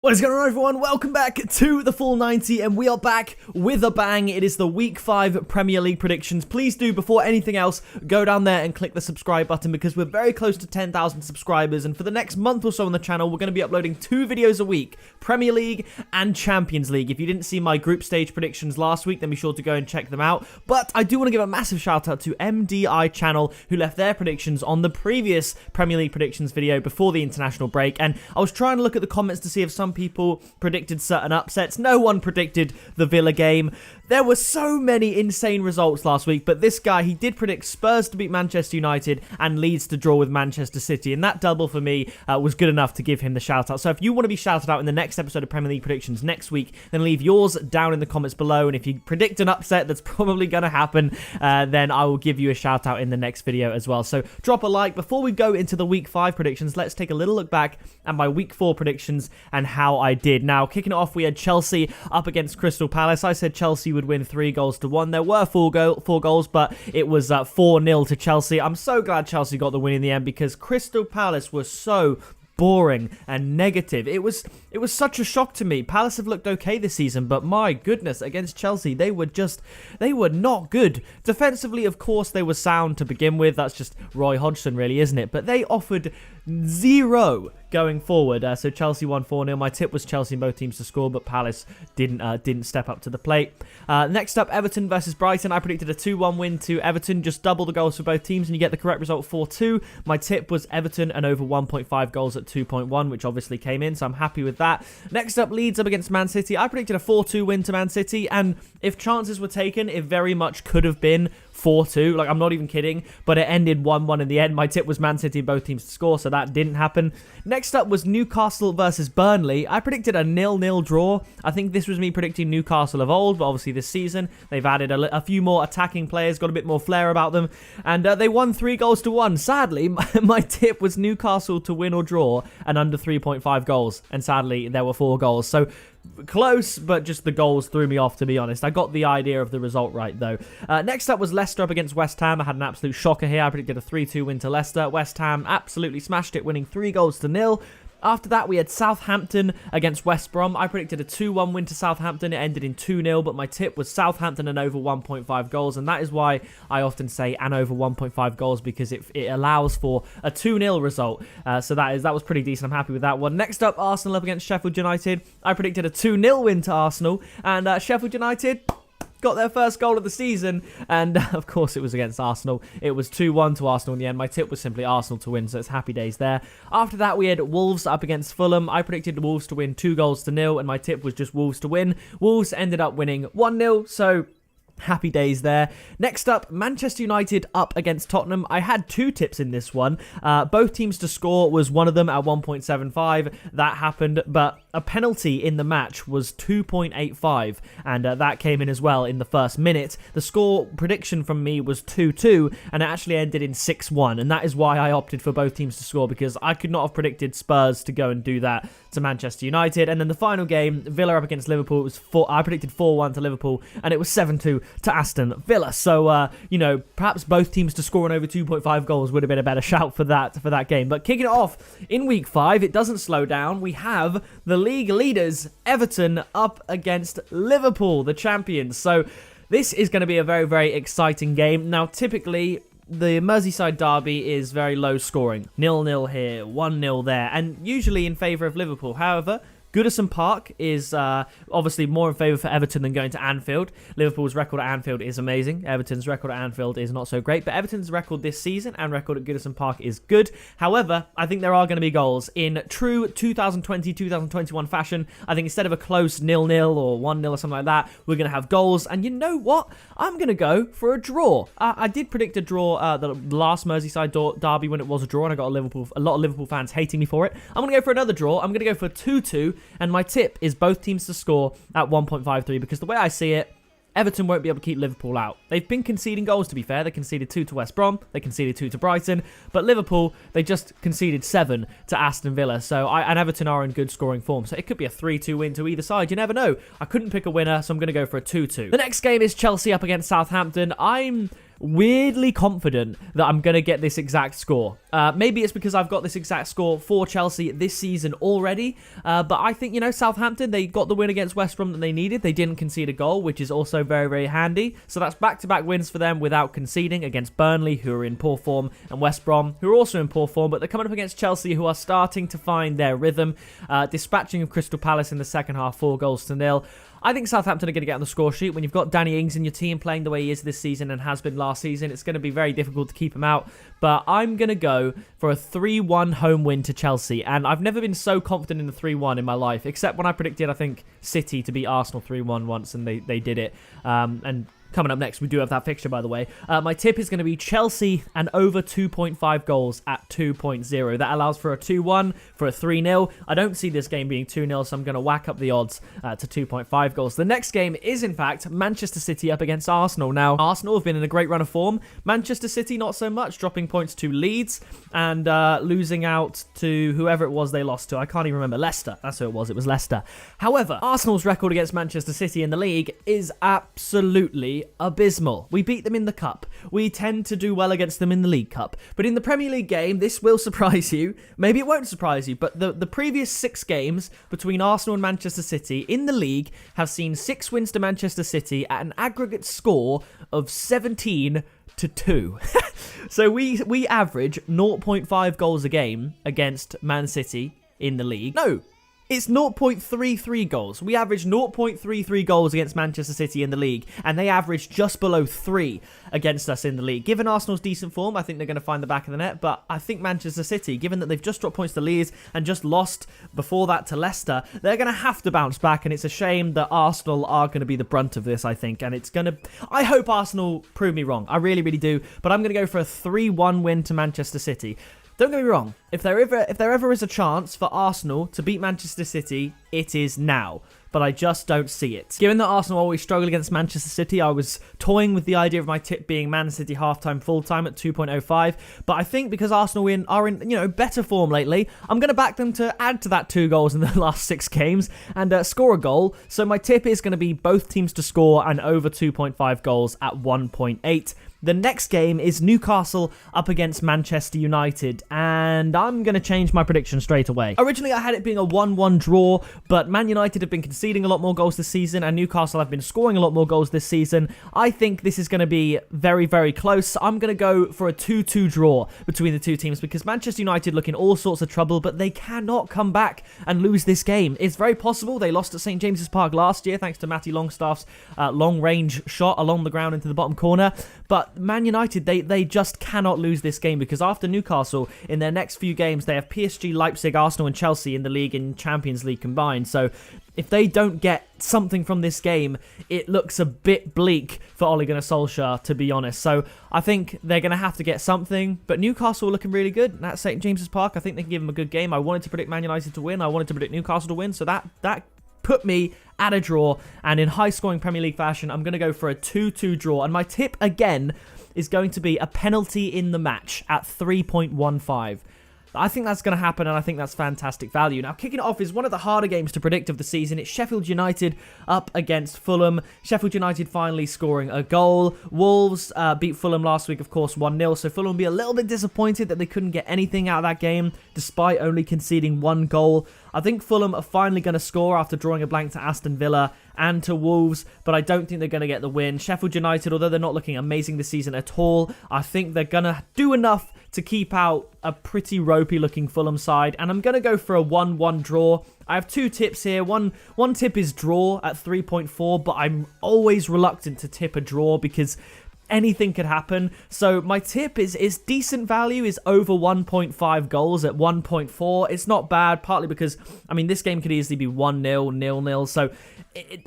What is going on, everyone? Welcome back to the Full 90, and we are back with a bang. It is the Week 5 Premier League predictions. Please do, before anything else, go down there and click the subscribe button because we're very close to 10,000 subscribers, and for the next month or so on the channel, we're going to be uploading 2 videos a week, Premier League and Champions League. If you didn't see my group stage predictions last week, then be sure to go and check them out. But I do want to give a massive shout out to MDI Channel, who left their predictions on the previous Premier League predictions video before the international break, and I was trying to look at the comments to see if some people predicted certain upsets. No one predicted the Villa game. There were so many insane results last week, but this guy, he did predict Spurs to beat Manchester United and Leeds to draw with Manchester City, and that double for me was good enough to give him the shout out. So if you want to be shouted out in the next episode of Premier League predictions next week, then leave yours down in the comments below, and if you predict an upset that's probably going to happen, then I will give you a shout out in the next video as well. So drop a like. Before we go into the Week 5 predictions, let's take a little look back at my Week 4 predictions and how I did. Now, kicking it off, we had Chelsea up against Crystal Palace. I said Chelsea would win 3-1. There were four goals, but it was 4-0 to Chelsea. I'm so glad Chelsea got the win in the end because Crystal Palace was so boring and negative. It was such a shock to me. Palace have looked okay this season, but my goodness, against Chelsea, they were not good. Defensively, of course, they were sound to begin with. That's just Roy Hodgson, really, isn't it? But they offered zero going forward. So Chelsea won 4-0. My tip was Chelsea and both teams to score, but Palace didn't step up to the plate. Next up, Everton versus Brighton. I predicted a 2-1 win to Everton. Just double the goals for both teams, and you get the correct result, 4-2. My tip was Everton and over 1.5 goals at 2.1, which obviously came in, so I'm happy with that. Next up, Leeds up against Man City. I predicted a 4-2 win to Man City, and if chances were taken, it very much could have been 4-2. Like, I'm not even kidding, but it ended 1-1 in the end. My tip was Man City and both teams to score, so that didn't happen. Next up was Newcastle versus Burnley. I predicted a 0-0 draw. I think this was me predicting Newcastle of old, but obviously this season they've added a few more attacking players, got a bit more flair about them, and they won 3-1. Sadly, my tip was Newcastle to win or draw and under 3.5 goals, and sadly there were 4 goals. So close, but just the goals threw me off, to be honest. I got the idea of the result right, though. Next up was Leicester up against West Ham. I had an absolute shocker here. I predicted a 3-2 win to Leicester. West Ham absolutely smashed it, winning 3-0. After that, we had Southampton against West Brom. I predicted a 2-1 win to Southampton. It ended in 2-0, but my tip was Southampton and over 1.5 goals, and that is why I often say and over 1.5 goals, because it allows for a 2-0 result. So that was pretty decent. I'm happy with that one. Next up, Arsenal up against Sheffield United. I predicted a 2-0 win to Arsenal, and Sheffield United got their first goal of the season, and of course it was against Arsenal. It was 2-1 to Arsenal in the end. My tip was simply Arsenal to win, so it's happy days there. After that, we had Wolves up against Fulham. I predicted Wolves to win 2-0, and my tip was just Wolves to win. Wolves ended up winning 1-0, so happy days there. Next up, Manchester United up against Tottenham. I had 2 tips in this one. Both teams to score was one of them at 1.75. That happened, but a penalty in the match was 2.85, and that came in as well in the first minute. The score prediction from me was 2-2, and it actually ended in 6-1, and that is why I opted for both teams to score, because I could not have predicted Spurs to go and do that to Manchester United. And then the final game, Villa up against Liverpool, it was I predicted 4-1 to Liverpool, and it was 7-2 to Aston Villa. So, perhaps both teams to score on over 2.5 goals would have been a better shout for that game. But kicking it off in Week 5, it doesn't slow down. We have the league leaders, Everton, up against Liverpool, the champions. So this is going to be a very, very exciting game. Now, typically, the Merseyside derby is very low scoring. 0-0 here, 1-0 there, and usually in favour of Liverpool. However, Goodison Park is obviously more in favour for Everton than going to Anfield. Liverpool's record at Anfield is amazing. Everton's record at Anfield is not so great. But Everton's record this season and record at Goodison Park is good. However, I think there are going to be goals. In true 2020-2021 fashion, I think instead of a close 0-0 or 1-0 or something like that, we're going to have goals. And you know what? I'm going to go for a draw. I did predict a draw the last Merseyside derby when it was a draw, and I got a lot of Liverpool fans hating me for it. I'm going to go for another draw. I'm going to go for 2-2. And my tip is both teams to score at 1.53, because the way I see it, Everton won't be able to keep Liverpool out. They've been conceding goals, to be fair. They conceded 2 to West Brom. They conceded 2 to Brighton. But Liverpool, they just conceded 7 to Aston Villa. And Everton are in good scoring form. So it could be a 3-2 win to either side. You never know. I couldn't pick a winner, so I'm going to go for a 2-2. The next game is Chelsea up against Southampton. I'm weirdly confident that I'm going to get this exact score. Maybe it's because I've got this exact score for Chelsea this season already. But I think, Southampton, they got the win against West Brom that they needed. They didn't concede a goal, which is also very, very handy. So that's back-to-back wins for them without conceding against Burnley, who are in poor form, and West Brom, who are also in poor form. But they're coming up against Chelsea, who are starting to find their rhythm. Dispatching of Crystal Palace in the second half, 4-0. I think Southampton are going to get on the score sheet. When you've got Danny Ings in your team playing the way he is this season and has been last season, it's going to be very difficult to keep him out. But I'm going to go for a 3-1 home win to Chelsea. And I've never been so confident in the 3-1 in my life, except when I predicted, I think, City to beat Arsenal 3-1 once, and they did it. And coming up next, we do have that fixture, by the way. My tip is going to be Chelsea and over 2.5 goals at 2.0. That allows for a 2-1, for a 3-0. I don't see this game being 2-0, so I'm going to whack up the odds to 2.5 goals. The next game is, in fact, Manchester City up against Arsenal. Now, Arsenal have been in a great run of form. Manchester City, not so much, dropping points to Leeds and losing out to whoever it was they lost to. I can't even remember. Leicester. That's who it was. It was Leicester. However, Arsenal's record against Manchester City in the league is absolutely abysmal. We beat them in the Cup. We tend to do well against them in the League Cup. But in the Premier League game, this will surprise you. Maybe it won't surprise you, but the previous 6 games between Arsenal and Manchester City in the league have seen 6 wins to Manchester City at an aggregate score of 17-2. So we average 0.5 goals a game against Man City in the league. No, it's 0.33 goals. We average 0.33 goals against Manchester City in the league, and they average just below 3 against us in the league. Given Arsenal's decent form, I think they're going to find the back of the net, but I think Manchester City, given that they've just dropped points to Leeds and just lost before that to Leicester, they're going to have to bounce back, and it's a shame that Arsenal are going to be the brunt of this, I think, and it's going to... I hope Arsenal prove me wrong. I really, really do, but I'm going to go for a 3-1 win to Manchester City. Don't get me wrong, if there ever is a chance for Arsenal to beat Manchester City, it is now. But I just don't see it. Given that Arsenal always struggle against Manchester City, I was toying with the idea of my tip being Man City halftime, full-time at 2.05. But I think because Arsenal are in better form lately, I'm going to back them to add to that 2 goals in the last 6 games and score a goal. So my tip is going to be both teams to score and over 2.5 goals at 1.8. The next game is Newcastle up against Manchester United, and I'm going to change my prediction straight away. Originally, I had it being a 1-1 draw, but Man United have been conceding a lot more goals this season, and Newcastle have been scoring a lot more goals this season. I think this is going to be very, very close. I'm going to go for a 2-2 draw between the two teams, because Manchester United look in all sorts of trouble, but they cannot come back and lose this game. It's very possible. They lost at St. James's Park last year, thanks to Matty Longstaff's long-range shot along the ground into the bottom corner, but Man United, they just cannot lose this game, because after Newcastle, in their next few games, they have PSG, Leipzig, Arsenal and Chelsea in the league in Champions League combined. So if they don't get something from this game, it looks a bit bleak for Ole Gunnar Solskjaer, to be honest. So I think they're going to have to get something, but Newcastle are looking really good at St. James's Park. I think they can give them a good game. I wanted to predict Man United to win. I wanted to predict Newcastle to win, so that put me at a draw, and in high-scoring Premier League fashion, I'm going to go for a 2-2 draw, and my tip, again, is going to be a penalty in the match at 3.15. I think that's going to happen, and I think that's fantastic value. Now, kicking it off is one of the harder games to predict of the season. It's Sheffield United up against Fulham. Sheffield United finally scoring a goal. Wolves beat Fulham last week, of course, 1-0. So Fulham will be a little bit disappointed that they couldn't get anything out of that game, despite only conceding 1 goal. I think Fulham are finally going to score after drawing a blank to Aston Villa and to Wolves, but I don't think they're going to get the win. Sheffield United, although they're not looking amazing this season at all, I think they're going to do enough to keep out a pretty ropey-looking Fulham side, and I'm going to go for a 1-1 draw. I have 2 tips here. One tip is draw at 3.4, but I'm always reluctant to tip a draw because anything could happen. So my tip is decent value, is over 1.5 goals at 1.4. It's not bad, partly because, I mean, this game could easily be 1-0, 0-0. So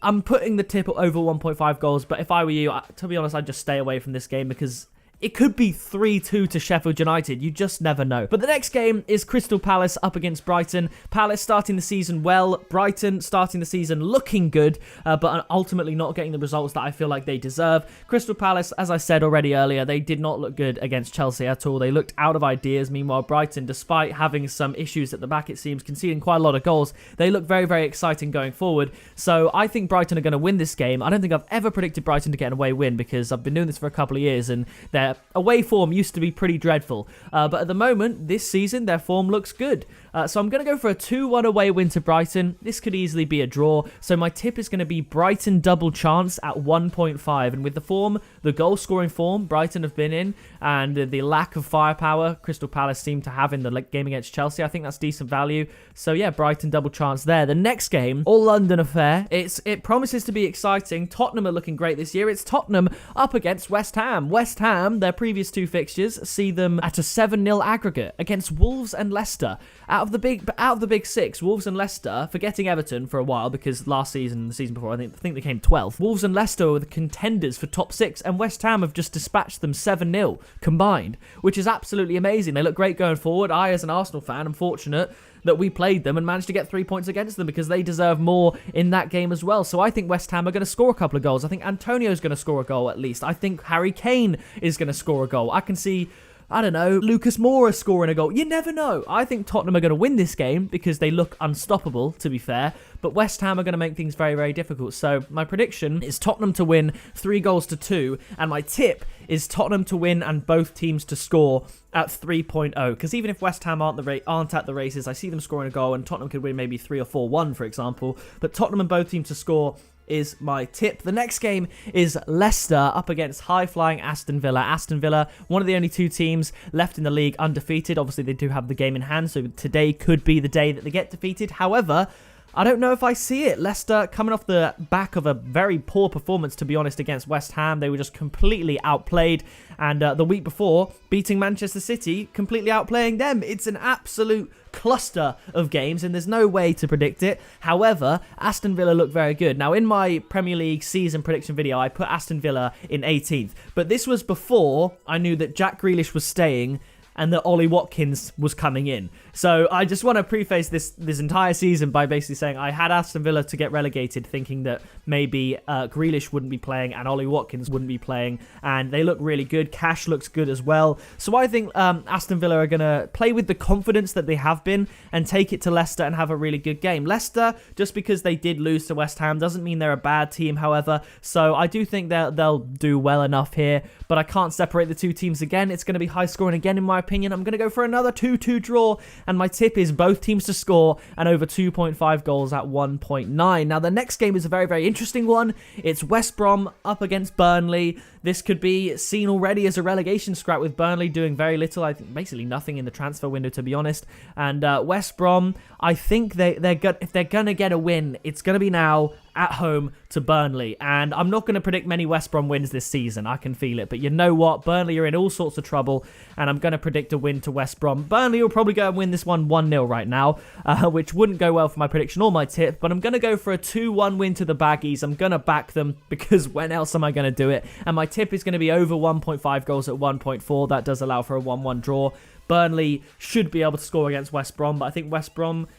I'm putting the tip at over 1.5 goals, but if I were you, to be honest, I'd just stay away from this game because it could be 3-2 to Sheffield United. You just never know. But the next game is Crystal Palace up against Brighton. Palace starting the season well. Brighton starting the season looking good, but ultimately not getting the results that I feel like they deserve. Crystal Palace, as I said already earlier, they did not look good against Chelsea at all. They looked out of ideas. Meanwhile, Brighton, despite having some issues at the back, it seems, conceding quite a lot of goals, they look very, very exciting going forward. So I think Brighton are going to win this game. I don't think I've ever predicted Brighton to get an away win because I've been doing this for a couple of years and they're their away form used to be pretty dreadful. But at the moment, this season, their form looks good. So I'm going to go for a 2-1 away win to Brighton. This could easily be a draw. So my tip is going to be Brighton double chance at 1.5. And with the goal scoring form Brighton have been in, and the lack of firepower Crystal Palace seem to have in the game against Chelsea, I think that's decent value. So yeah, Brighton double chance there. The next game, all London affair. It promises to be exciting. Tottenham are looking great this year. It's Tottenham up against West Ham. West Ham, their previous 2 fixtures, see them at a 7-0 aggregate against Wolves and Leicester. Out of the big 6, Wolves and Leicester, forgetting Everton for a while because last season, the season before, I think they came 12th. Wolves and Leicester were the contenders for top 6, and West Ham have just dispatched them 7-0 combined, which is absolutely amazing. They look great going forward. I, as an Arsenal fan, am fortunate that we played them and managed to get 3 points against them because they deserve more in that game as well. So I think West Ham are going to score a couple of goals. I think Antonio's going to score a goal at least. I think Harry Kane is going to score a goal. I can see, I don't know, Lucas Moura scoring a goal. You never know. I think Tottenham are going to win this game because they look unstoppable, to be fair. But West Ham are going to make things very, very difficult. So my prediction is Tottenham to win 3-2. And my tip is Tottenham to win and both teams to score at 3.0. Because even if West Ham aren't at the races, I see them scoring a goal and Tottenham could win maybe 3 or 4-1, for example. But Tottenham and both teams to score is my tip. The next game is Leicester up against high-flying Aston Villa. Aston Villa, one of the only 2 teams left in the league undefeated. Obviously, they do have the game in hand, so today could be the day that they get defeated. However, I don't know if I see it. Leicester coming off the back of a very poor performance, to be honest, against West Ham. They were just completely outplayed. And the week before, beating Manchester City, completely outplaying them. It's an absolute cluster of games and there's no way to predict it. However, Aston Villa look very good. Now, in my Premier League season prediction video, I put Aston Villa in 18th. But this was before I knew that Jack Grealish was staying and that Ollie Watkins was coming in. So I just want to preface this entire season by basically saying I had Aston Villa to get relegated, thinking that maybe Grealish wouldn't be playing and Ollie Watkins wouldn't be playing, and they look really good. Cash looks good as well. So I think Aston Villa are going to play with the confidence that they have been and take it to Leicester and have a really good game. Leicester, just because they did lose to West Ham, doesn't mean they're a bad team, however. So I do think they'll do well enough here, but I can't separate the 2 teams again. It's going to be high scoring again, in my opinion. I'm going to go for another 2-2 draw, and my tip is both teams to score and over 2.5 goals at 1.9. Now, the next game is a very, very interesting one. It's West Brom up against Burnley. This could be seen already as a relegation scrap, with Burnley doing very little, I think basically nothing in the transfer window, to be honest. And West Brom, I think if they're going to get a win, it's going to be now at home to Burnley. And I'm not going to predict many West Brom wins this season. I can feel it. But you know what? Burnley are in all sorts of trouble, and I'm going to predict a win to West Brom. Burnley will probably go and win this one 1-0 right now, which wouldn't go well for my prediction or my tip. But I'm going to go for a 2-1 win to the Baggies. I'm going to back them because when else am I going to do it? And my tip is going to be over 1.5 goals at 1.4. That does allow for a 1-1 draw. Burnley should be able to score against West Brom, but I think West Brom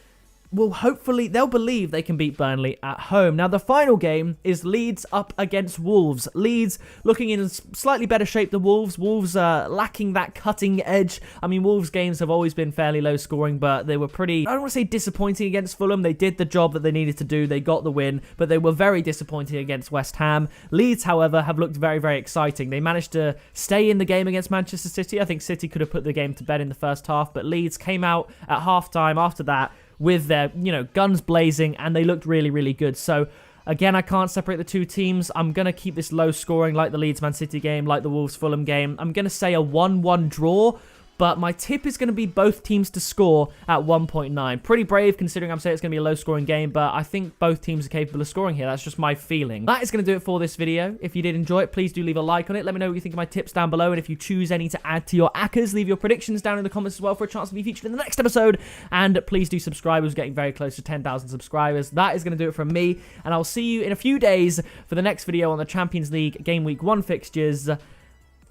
they'll believe they can beat Burnley at home. Now, the final game is Leeds up against Wolves. Leeds looking in slightly better shape than Wolves. Wolves lacking that cutting edge. I mean, Wolves games have always been fairly low scoring, but they were pretty, I don't want to say disappointing against Fulham. They did the job that they needed to do. They got the win, but they were very disappointing against West Ham. Leeds, however, have looked very, very exciting. They managed to stay in the game against Manchester City. I think City could have put the game to bed in the first half, but Leeds came out at half-time after that with their, guns blazing, and they looked really, really good. So, again, I can't separate the 2 teams. I'm going to keep this low scoring like the Leeds-Man City game, like the Wolves-Fulham game. I'm going to say a 1-1 draw, but my tip is going to be both teams to score at 1.9. Pretty brave, considering I'm saying it's going to be a low-scoring game, but I think both teams are capable of scoring here. That's just my feeling. That is going to do it for this video. If you did enjoy it, please do leave a like on it. Let me know what you think of my tips down below, and if you choose any to add to your ACCAs, leave your predictions down in the comments as well for a chance to be featured in the next episode. And please do subscribe. We're getting very close to 10,000 subscribers. That is going to do it from me, and I'll see you in a few days for the next video on the Champions League Game Week 1 fixtures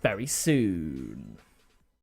very soon.